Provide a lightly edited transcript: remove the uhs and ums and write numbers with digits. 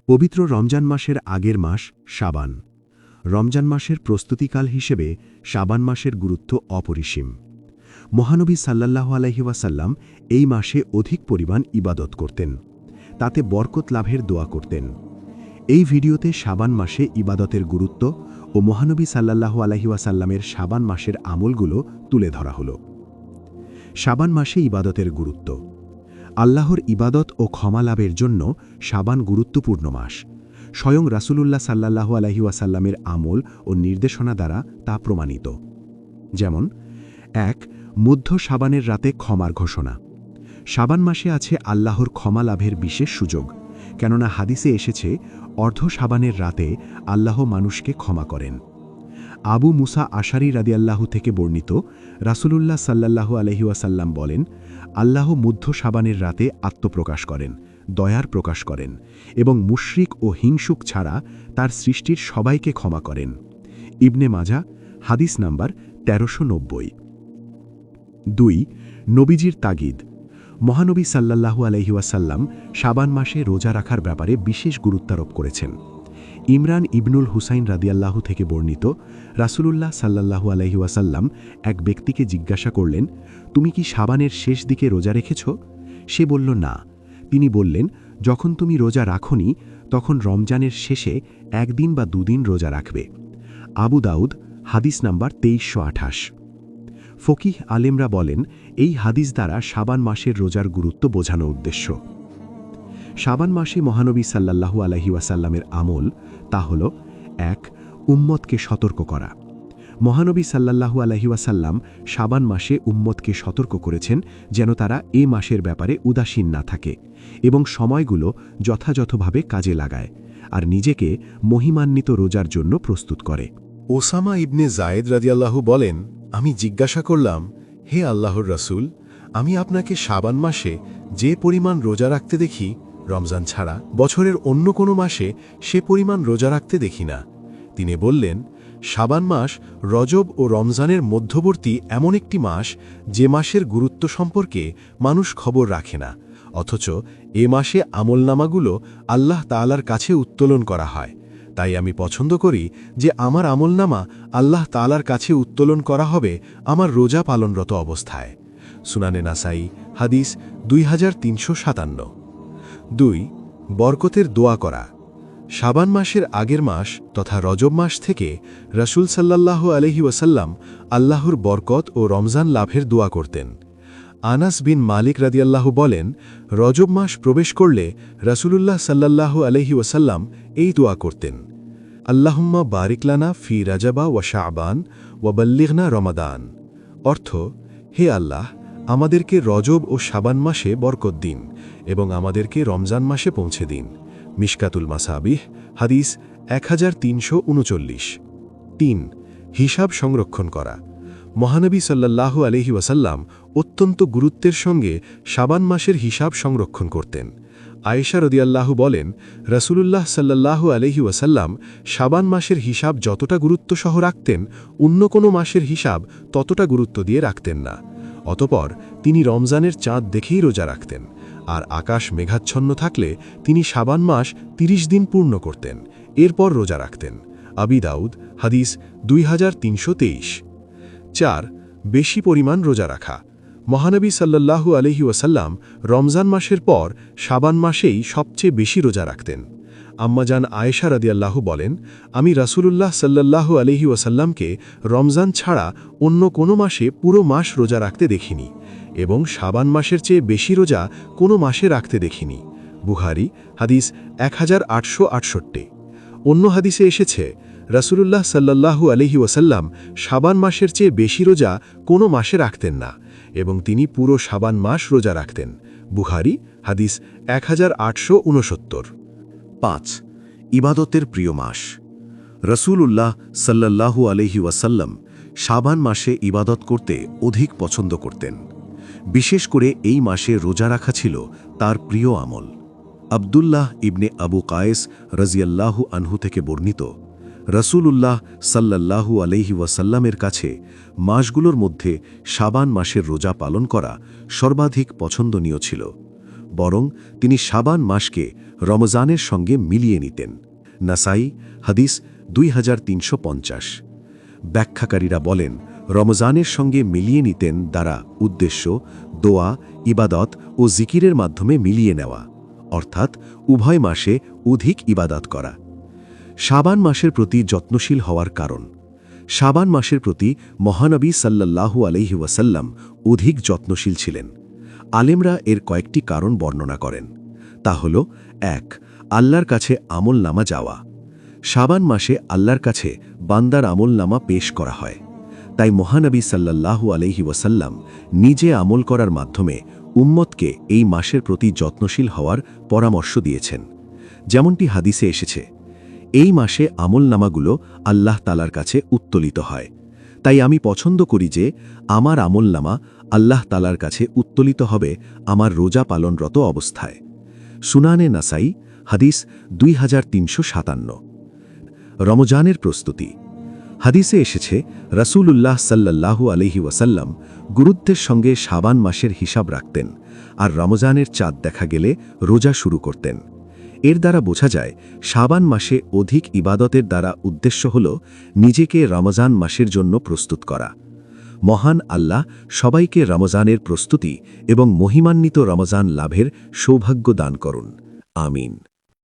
পবিত্র রমজান মাসের আগের মাস শাবান। রমজান মাসের প্রস্তুতিকাল হিসেবে শাবান মাসের গুরুত্ব অপরিসীম। মহানবী সাল্লাল্লাহু আলাইহি ওয়াসাল্লাম এই মাসে অধিক পরিমাণ ইবাদত করতেন, তাতে বরকত লাভের দোয়া করতেন। এই ভিডিওতে শাবান মাসে ইবাদতের গুরুত্ব ও মহানবী সাল্লাল্লাহু আলাইহি ওয়াসাল্লামের শাবান মাসের আমলগুলো তুলে ধরা হল। শাবান মাসে ইবাদতের গুরুত্ব। আল্লাহর ইবাদত ও ক্ষমা লাভের জন্য শাবান গুরুত্বপূর্ণ মাস। স্বয়ং রাসূলুল্লাহ সাল্লাল্লাহু আলাইহি ওয়াসাল্লামের আমল ও নির্দেশনা দ্বারা তা প্রমাণিত। যেমন ১. মধ্য শাবানের রাতে ক্ষমার ঘোষণা। শাবান মাসে আছে আল্লাহর ক্ষমা লাভের বিশেষ সুযোগ, কেননা হাদিসে এসেছে অর্ধ শাবানের রাতে আল্লাহ মানুষকে ক্ষমা করেন। আবু মুসা আশারি রাদিয়াল্লাহু থেকে বর্ণিত, রাসূলুল্লাহ সাল্লাল্লাহু আলাইহি ওয়াসাল্লাম বলেন, আল্লাহ মধ্য শাবানের রাতে আত্মপ্রকাশ করেন, দয়ার প্রকাশ করেন এবং মুশরিক ও হিংসুক ছাড়া তার সৃষ্টির সবাইকে ক্ষমা করেন। ইবনে মাজাহ, হাদিস নাম্বার ১৩৯০। ২. নবীজির তাগিদ। মহানবী সাল্লাল্লাহু আলাইহি ওয়াসাল্লাম শাবান মাসে রোজা রাখার ব্যাপারে বিশেষ গুরুত্বারোপ করেছেন। ইমরান ইবনুল হুসাইন রাদিয়াল্লাহু থেকে বর্ণিত, রাসূলুল্লাহ সাল্লাল্লাহু আলাইহি ওয়াসাল্লাম এক ব্যক্তিকে জিজ্ঞাসা করলেন, তুমি কি শাবানের শেষ দিকে রোজা রেখেছ? সে বলল, না। তিনি বললেন, যখন তুমি রোজা রাখনি তখন রমজানের শেষে একদিন বা দুদিন রোজা রাখবে। আবু দাউদ, হাদিস নাম্বার ২৩২৮। ফকিহ আলেমরা বলেন, এই হাদিস দ্বারা শাবান মাসের রোজার গুরুত্ব বোঝানো উদ্দেশ্য। শাবান মাসে মহানবী সাল্লাল্লাহু আলাইহি ওয়াসাল্লামের আমল, তা হল ১. উম্মতকে সতর্ক করা। মহানবী সাল্লাল্লাহু আলাইহি ওয়াসাল্লাম শাবান মাসে উম্মতকে সতর্ক করেছেন যেন তারা এ মাসের ব্যাপারে উদাসীন না থাকে এবং সময়গুলো যথাযথভাবে কাজে লাগায় আর নিজেকে মহিমান্বিত রোজার জন্য প্রস্তুত করে। ওসামা ইবনে জায়েদ রাদিয়াল্লাহু বলেন, আমি জিজ্ঞাসা করলাম, হে আল্লাহর রাসূল, আমি আপনাকে শাবান মাসে যে পরিমাণ রোজা রাখতে দেখি, রমজান ছাড়া বছরের অন্য কোনো মাসে সে পরিমাণ রোজা রাখতে দেখি না। তিনি বললেন, শাবান মাস রজব ও রমজানের মধ্যবর্তী এমন একটি মাস যে মাসের গুরুত্ব সম্পর্কে মানুষ খবর রাখে না, অথচ এ মাসে আমলনামাগুলো আল্লাহ তাআলার কাছে উত্তোলন করা হয়। তাই আমি পছন্দ করি যে আমার আমলনামা আল্লাহ তাআলার কাছে উত্তোলন করা হবে আমার রোজা পালনরত অবস্থায়। সুনানে নাসাই, হাদিস ২৩৫৭। ২. বরকতের দোয়া করা। শাবান মাসের আগের মাস তথা রজব মাস থেকে রাসূল সাল্লাল্লাহু আলাইহি ওয়াসাল্লাম আল্লাহর বরকত ও রমজান লাভের দোয়া করতেন। আনাস বিন মালিক রাদিয়াল্লাহু বলেন, রজব মাস প্রবেশ করলে রাসূলুল্লাহ সাল্লাল্লাহু আলাইহি ওয়াসাল্লাম এই দোয়া করতেন, আল্লাহুম্মা বারিক লানা ফি রাজাবা ওয়া শাবান ওয়া বাল্লিগনা রমাদান। অর্থ, হে আল্লাহ, আমাদেরকে রজব ও শাবান মাসে বরকত দিন এবং আমাদেরকে রমজান মাসে পৌঁছে দিন। মিশকাতুল মাসাবিহ, হাদিস ১৩৩৩। ৩. হিসাব সংরক্ষণ করা। মহানবী সাল্লাল্লাহু আলাইহি ওয়াসাল্লাম অত্যন্ত গুরুত্বের সঙ্গে শাবান মাসের হিসাব সংরক্ষণ করতেন। আয়েশা রাদিয়াল্লাহু বলেন, রাসূলুল্লাহ সাল্লাল্লাহু আলাইহি ওয়াসাল্লাম শাবান মাসের হিসাব যতটা গুরুত্বসহ রাখতেন, অন্য কোনো মাসের হিসাব ততটা গুরুত্ব দিয়ে রাখতেন না। অতপর তিনি রমজানের চাঁদ দেখেই রোজা রাখতেন, আর আকাশ মেঘাচ্ছন্ন থাকলে তিনি শাবান মাস ৩০ দিন পূর্ণ করতেন, এরপর রোজা রাখতেন। আবি দাউদ, হাদিস ২৩২৩। ৪. বেশি পরিমাণ রোজা রাখা। মহানবী সাল্লাল্লাহু আলাইহি ওয়াসাল্লাম রমজান মাসের পর শাবান মাসেই সবচেয়ে বেশি রোজা রাখতেন। আম্মাজান আয়েশা রাদিয়াল্লাহু বলেন, আমি রাসূলুল্লাহ সাল্লাল্লাহু আলাইহি ওয়াসাল্লামকে রমজান ছাড়া অন্য কোনো মাসে পুরো মাস রোজা রাখতে দেখিনি এবং শাবান মাসের চেয়ে বেশি রোজা কোনো মাসে রাখতে দেখিনি। বুখারী, হাদিস ১৮৬৮। অন্য হাদিসে এসেছে, রাসূলুল্লাহ সাল্লাল্লাহু আলাইহি ওয়াসাল্লাম শাবান মাসের চেয়ে বেশি রোজা কোনো মাসে রাখতেন না এবং তিনি পুরো শাবান মাস রোজা রাখতেন। বুখারী, হাদিস ১৮৬৯। ৫. ইবাদতের প্রিয় মাস। রাসূলুল্লাহ সাল্লাল্লাহু আলাইহি ওয়াসাল্লাম শাবান মাসে ইবাদত করতে অধিক পছন্দ করতেন। বিশেষ করে এই মাসে রোজা রাখা ছিল তার প্রিয় আমল। আব্দুল্লাহ ইবনে আবু কায়েস রাজিয়াল্লাহু আনহু থেকে বর্ণিত, রাসূলুল্লাহ সাল্লাল্লাহু আলাইহি ওয়াসাল্লামের কাছে মাসগুলোর মধ্যে শাবান মাসের রোজা পালন করা সর্বাধিক পছন্দনীয় ছিল। বরং তিনি শাবান মাসকে রমজানের সঙ্গে মিলিয়ে নিতেন। নাসাই হাদিস 2350। ব্যাখ্যাকারীরা বলেন, রমজানের সঙ্গে মিলিয়ে নিতেন দ্বারা উদ্দেশ্য দোয়া, ইবাদত ও জিকিরের মাধ্যমে মিলিয়ে নেওয়া, অর্থাৎ উভয় মাসে অধিক ইবাদত করা। শাবান মাসের প্রতি যত্নশীল হওয়ার কারণ। শাবান মাসের প্রতি মহানবী সাল্লাল্লাহু আলাইহি ওয়াসাল্লাম অধিক যত্নশীল ছিলেন। আলেমরা এর কয়েকটি কারণ বর্ণনা করেন। তা হল, ১. আল্লাহর কাছে আমল নামা যাওয়া। শাবান মাসে আল্লাহর কাছে বান্দার আমল নামা পেশ করা হয়। তাই মহানবী সাল্লাল্লাহু আলাইহি ওয়াসাল্লাম নিজে আমল করার মাধ্যমে উম্মতকে এই মাসের প্রতি যত্নশীল হওয়ার পরামর্শ দিয়েছেন। যেমনটি হাদিসে এসেছে, এই মাসে আমল নামাগুলো আল্লাহ তাআলার কাছে উত্তোলিত হয়। তাই আমি পছন্দ করি যে আমার আমল নামা আল্লাহ তাআলার কাছে উত্তোলিত হবে আমার রোজা পালনরত অবস্থায়। সুনানে নাসাই হাদিস 2357। রমজানের প্রস্তুতি। হাদিসে এসেছে, রাসূলুল্লাহ সাল্লাল্লাহু আলাইহি ওয়াসাল্লাম গুরুত্বের সঙ্গে শাবান মাসের হিসাব রাখতেন, আর রমজানের চাঁদ দেখা গেলে রোজা শুরু করতেন। এর দ্বারা বোঝা যায় শাবান মাসে অধিক ইবাদতের দ্বারা উদ্দেশ্য হল নিজেকে রমজান মাসের জন্য প্রস্তুত করা। মহান আল্লাহ সবাইকে রমজানের প্রস্তুতি এবং মহিমান্বিত রমজান লাভের সৌভাগ্য দান করুন। আমিন।